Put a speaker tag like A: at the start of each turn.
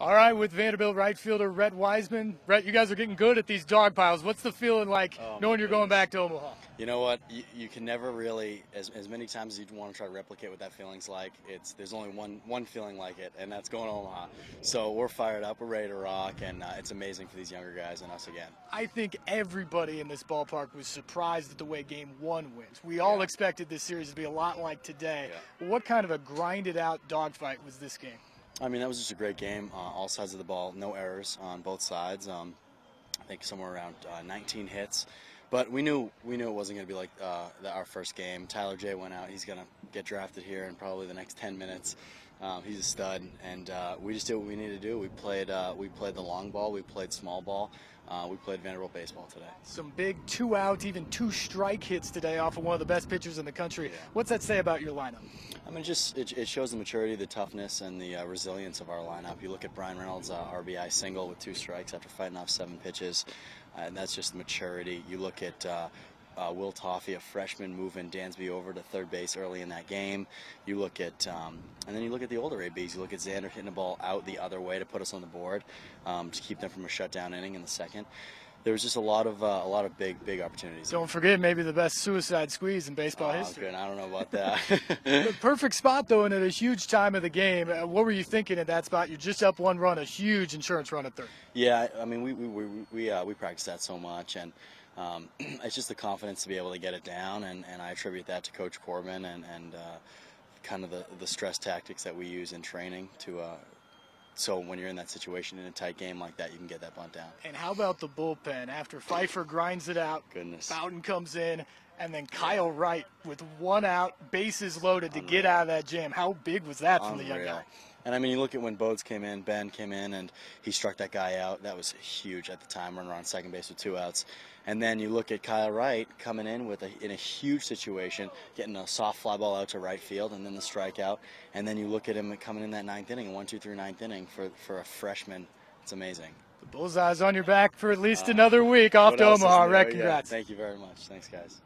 A: All right, with Vanderbilt right fielder Rhett Wiseman. Rhett, you guys are getting good at these dog piles. What's the feeling like knowing you're going back to Omaha?
B: You know what? You can never really, as many times as you want to try to replicate what that feeling's like, there's only one feeling like it, and that's going to Omaha. So we're fired up, we're ready to rock, and it's amazing for these younger guys and us again.
A: I think everybody in this ballpark was surprised at the way Game 1 went. We all expected this series to be a lot like today.
B: Yeah.
A: What kind of a grinded-out dogfight was this game?
B: I mean, that was just a great game. All sides of the ball, no errors on both sides. I think somewhere around 19 hits. But we knew it wasn't going to be like our first game. Tyler J went out. He's going to get drafted here in probably the next 10 minutes. He's a stud, and we just did what we needed to do. We played the long ball. We played small ball. We played Vanderbilt baseball today.
A: Some big 2-out, even 2-strike hits today off of one of the best pitchers in the country.
B: Yeah.
A: What's that say about your lineup?
B: I mean, it shows the maturity, the toughness, and the resilience of our lineup. You look at Brian Reynolds' RBI single with 2 strikes after fighting off 7 pitches, and that's just maturity. You look at Will Toffee, a freshman, moving Dansby over to third base early in that game. You look at, and then you look at the older ABs. You look at Xander hitting the ball out the other way to put us on the board, to keep them from a shutdown inning in the second. There was just a lot of big opportunities.
A: Don't forget, maybe the best suicide squeeze in baseball history.
B: Good. I don't know about that.
A: The perfect spot, though, and at a huge time of the game. What were you thinking at that spot? You're just up 1 run, a huge insurance run at third.
B: Yeah, I mean, we practiced that so much, and it's just the confidence to be able to get it down, and I attribute that to Coach Corbin and kind of the stress tactics that we use in training to. So when you're in that situation in a tight game like that, you can get that bunt down.
A: And how about the bullpen? After Pfeiffer grinds it out, Bowden comes in, and then Kyle Wright with 1 out, bases loaded to get out of that jam. How big was that from the young guy?
B: And I mean, you look at when Bodes came in, Ben came in, and he struck that guy out. That was huge at the time, running around second base with 2 outs. And then you look at Kyle Wright coming in in a huge situation, getting a soft fly ball out to right field, and then the strikeout. And then you look at him coming in that 9th inning, 1-2-3 9th inning for a freshman. It's amazing.
A: The bullseye's on your back for at least another week off to Omaha. Rhett, congrats.
B: Thank you very much. Thanks, guys.